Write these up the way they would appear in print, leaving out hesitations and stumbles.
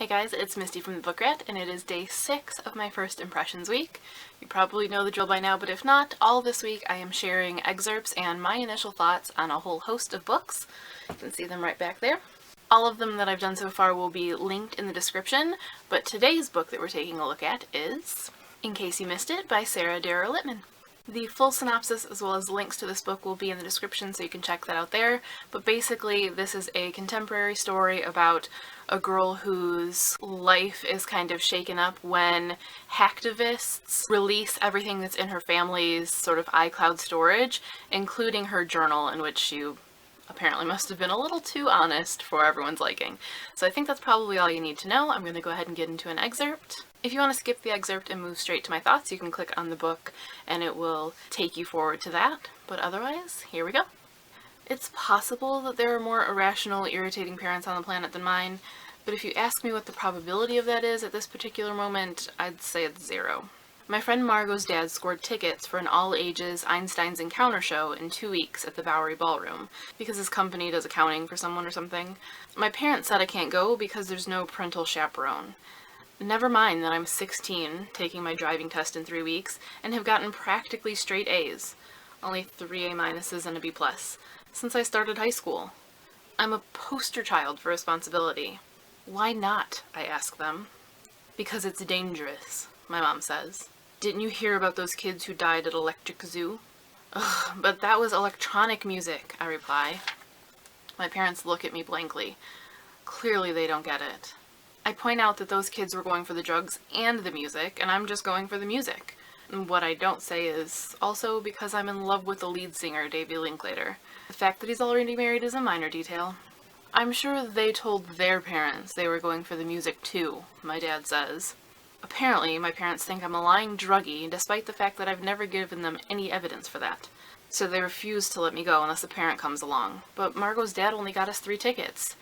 Hey guys, it's Misty from the Book Rat, and it is day 6 of my first impressions week. You probably know the drill by now, but if not, all this week I am sharing excerpts and my initial thoughts on a whole host of books. You can see them right back there. All of them that I've done so far will be linked in the description, but today's book that we're taking a look at is In Case You Missed It by Sarah Littman. The full synopsis as well as links to this book will be in the description, so you can check that out there. But basically, this is a contemporary story about a girl whose life is kind of shaken up when hacktivists release everything that's in her family's sort of iCloud storage, including her journal, in which she apparently must have been a little too honest for everyone's liking. So I think that's probably all you need to know. I'm going to go ahead and get into an excerpt. If you want to skip the excerpt and move straight to my thoughts, you can click on the book and it will take you forward to that. But otherwise, here we go. It's possible that there are more irrational, irritating parents on the planet than mine, but if you ask me what the probability of that is at this particular moment, I'd say it's 0. My friend Margot's dad scored tickets for an all-ages Einstein's Encounter show in 2 weeks at the Bowery Ballroom, because his company does accounting for someone or something. My parents said I can't go because there's no parental chaperone. Never mind that I'm 16, taking my driving test in 3 weeks, and have gotten practically straight A's. Only 3 A- and a B+, since I started high school. I'm a poster child for responsibility. Why not? I ask them. Because it's dangerous, my mom says. Didn't you hear about those kids who died at Electric Zoo? Ugh, but that was electronic music, I reply. My parents look at me blankly. Clearly they don't get it. I point out that those kids were going for the drugs and the music, and I'm just going for the music. And what I don't say is also because I'm in love with the lead singer, Davey Linklater. The fact that he's already married is a minor detail. I'm sure they told their parents they were going for the music too, my dad says. Apparently, my parents think I'm a lying druggie, despite the fact that I've never given them any evidence for that. So they refuse to let me go unless a parent comes along. But Margot's dad only got us 3 tickets.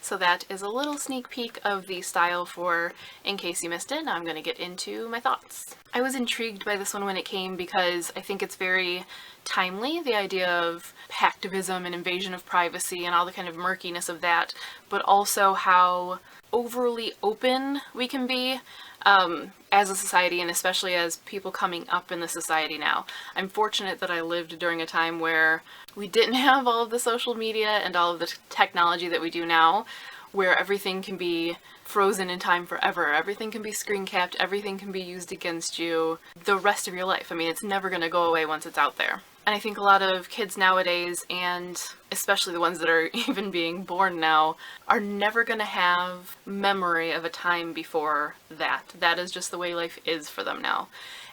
So that is a little sneak peek of the style for In Case You Missed It. Now I'm going to get into my thoughts. I was intrigued by this one when it came because I think it's very timely, the idea of hacktivism and invasion of privacy and all the kind of murkiness of that, but also how overly open we can be as a society, and especially as people coming up in the society now. I'm fortunate that I lived during a time where we didn't have all of the social media and all of the technology that we do now, where everything can be frozen in time forever. Everything can be screen capped, everything can be used against you the rest of your life. I mean, it's never going to go away once it's out there. And I think a lot of kids nowadays, and especially the ones that are even being born now, are never going to have memory of a time before that. That is just the way life is for them now.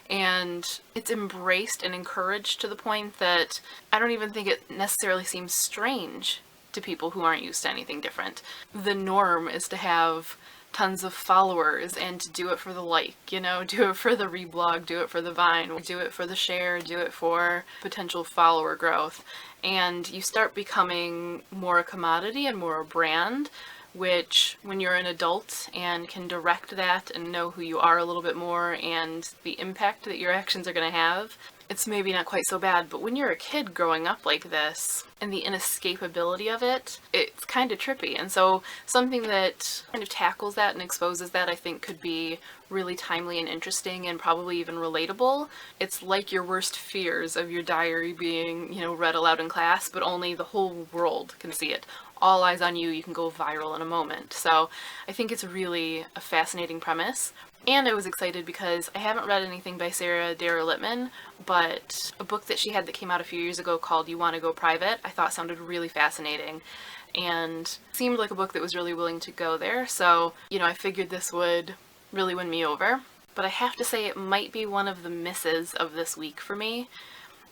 And it's embraced and encouraged to the point that I don't even think it necessarily seems strange to people who aren't used to anything different. The norm is to have tons of followers and to do it for the like, you know, do it for the reblog, do it for the Vine, do it for the share, do it for potential follower growth. And you start becoming more a commodity and more a brand, which when you're an adult and can direct that and know who you are a little bit more and the impact that your actions are going to have, it's maybe not quite so bad. But when you're a kid growing up like this and the inescapability of it, it's kind of trippy. And so something that kind of tackles that and exposes that, I think, could be really timely and interesting and probably even relatable. It's like your worst fears of your diary being, you know, read aloud in class, but only the whole world can see it. All eyes on you, you can go viral in a moment. So I think it's really a fascinating premise. And I was excited because I haven't read anything by Sarah Littman, but a book that she had that came out a few years ago called You Want to Go Private, I thought sounded really fascinating and seemed like a book that was really willing to go there. So, you know, I figured this would really win me over. But I have to say it might be one of the misses of this week for me.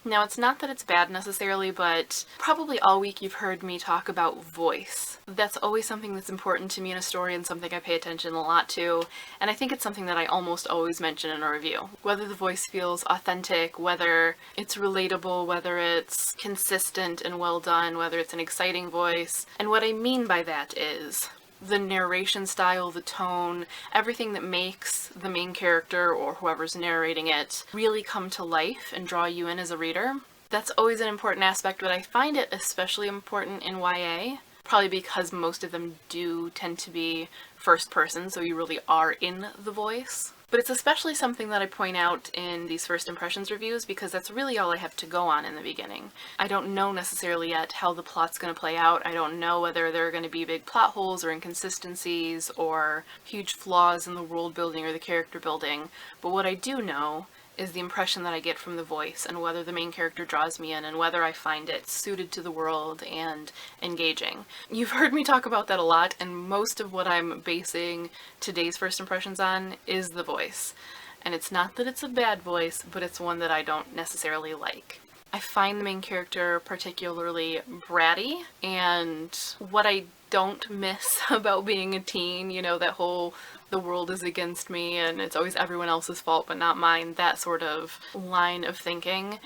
Now, it's not that it's bad necessarily, but probably all week you've heard me talk about voice. That's always something that's important to me in a story and something I pay attention a lot to, and I think it's something that I almost always mention in a review. Whether the voice feels authentic, whether it's relatable, whether it's consistent and well done, whether it's an exciting voice. And what I mean by that is the narration style, the tone, everything that makes the main character or whoever's narrating it really come to life and draw you in as a reader. That's always an important aspect, but I find it especially important in YA. probably because most of them do tend to be first person, so you really are in the voice. But it's especially something that I point out in these first impressions reviews because that's really all I have to go on in the beginning. I don't know necessarily yet how the plot's going to play out. I don't know whether there are going to be big plot holes or inconsistencies or huge flaws in the world building or the character building. But what I do know is the impression that I get from the voice and whether the main character draws me in and whether I find it suited to the world and engaging. You've heard me talk about that a lot, and most of what I'm basing today's first impressions on is the voice. And it's not that it's a bad voice, but it's one that I don't necessarily like. I find the main character particularly bratty, and what I don't miss about being a teen, you know, that whole the world is against me and it's always everyone else's fault but not mine, that sort of line of thinking.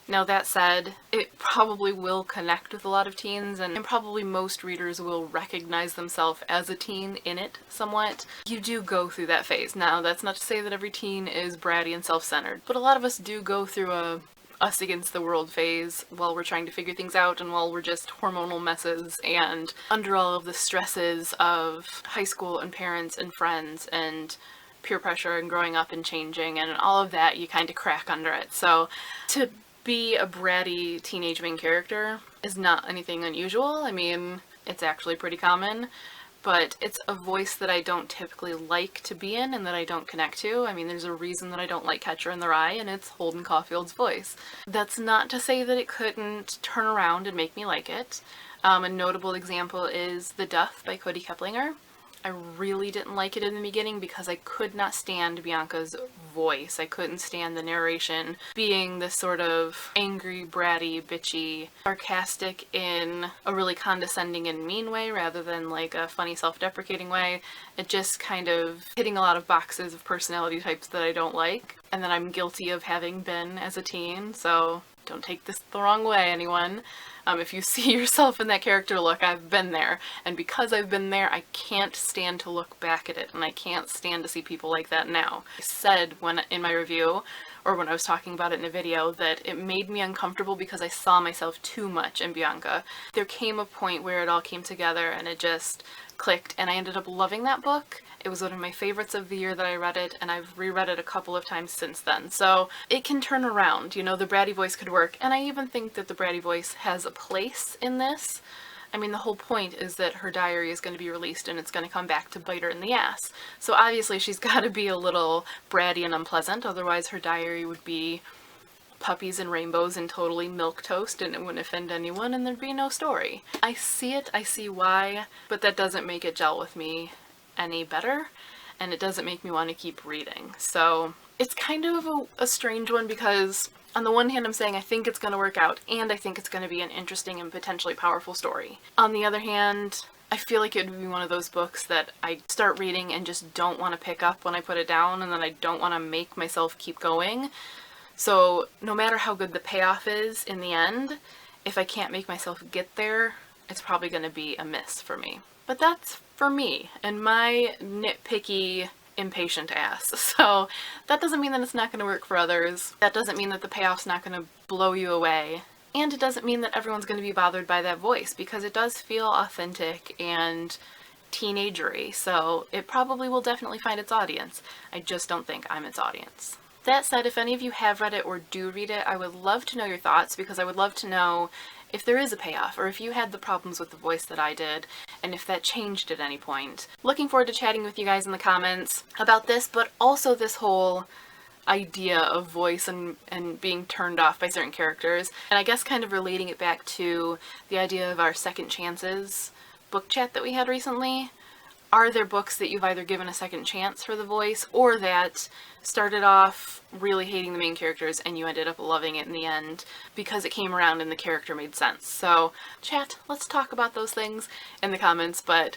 Now that said, it probably will connect with a lot of teens, and probably most readers will recognize themselves as a teen in it somewhat. You do go through that phase. Now that's not to say that every teen is bratty and self-centered, but a lot of us do go through a us against the world phase while we're trying to figure things out and while we're just hormonal messes and under all of the stresses of high school and parents and friends and peer pressure and growing up and changing and all of that, you kind of crack under it. So to be a bratty teenage main character is not anything unusual. I mean, it's actually pretty common. But it's a voice that I don't typically like to be in and that I don't connect to. I mean, there's a reason that I don't like Catcher in the Rye, and it's Holden Caulfield's voice. That's not to say that it couldn't turn around and make me like it. A notable example is The Duff by Cody Keplinger. I really didn't like it in the beginning because I could not stand Bianca's voice. I couldn't stand the narration being this sort of angry, bratty, bitchy, sarcastic in a really condescending and mean way rather than like a funny, self-deprecating way. It just kind of hitting a lot of boxes of personality types that I don't like and that I'm guilty of having been as a teen, so don't take this the wrong way, anyone. If you see yourself in that character, look, I've been there. And because I've been there, I can't stand to look back at it, and I can't stand to see people like that now. I said in my review, or when I was talking about it in a video, that it made me uncomfortable because I saw myself too much in Bianca. There came a point where it all came together and it just clicked, and I ended up loving that book. It was one of my favorites of the year that I read it, and I've reread it a couple of times since then. So it can turn around, you know, the bratty voice could work, and I even think that the bratty voice has a place in this. I mean, the whole point is that her diary is going to be released and it's going to come back to bite her in the ass. So obviously she's got to be a little bratty and unpleasant, otherwise her diary would be puppies and rainbows and totally milquetoast and it wouldn't offend anyone and there'd be no story. I see it, I see why, but that doesn't make it gel with me any better, and it doesn't make me want to keep reading. So it's kind of a strange one because on the one hand I'm saying I think it's going to work out and I think it's going to be an interesting and potentially powerful story. On the other hand, I feel like it would be one of those books that I start reading and just don't want to pick up when I put it down, and then I don't want to make myself keep going. So no matter how good the payoff is in the end, if I can't make myself get there, it's probably going to be a miss for me. But that's for me and my nitpicky, impatient ass. So that doesn't mean that it's not going to work for others. That doesn't mean that the payoff's not going to blow you away. And it doesn't mean that everyone's going to be bothered by that voice, because it does feel authentic and teenagery. So it probably will definitely find its audience. I just don't think I'm its audience. That said, if any of you have read it or do read it, I would love to know your thoughts, because I would love to know if there is a payoff, or if you had the problems with the voice that I did, and if that changed at any point. Looking forward to chatting with you guys in the comments about this, but also this whole idea of voice and being turned off by certain characters, and I guess kind of relating it back to the idea of our second chances book chat that we had recently. Are there books that you've either given a second chance for the voice, or that started off really hating the main characters and you ended up loving it in the end because it came around and the character made sense? So chat, let's talk about those things in the comments, but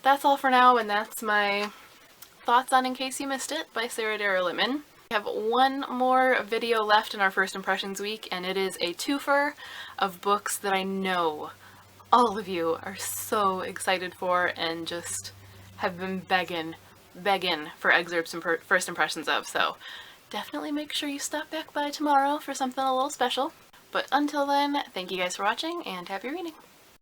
that's all for now, and that's my thoughts on In Case You Missed It by Sarah Dara Littman. We have one more video left in our First Impressions week, and it is a twofer of books that I know all of you are so excited for and just have been begging for excerpts and first impressions of, so definitely make sure you stop back by tomorrow for something a little special. But until then, thank you guys for watching and happy reading!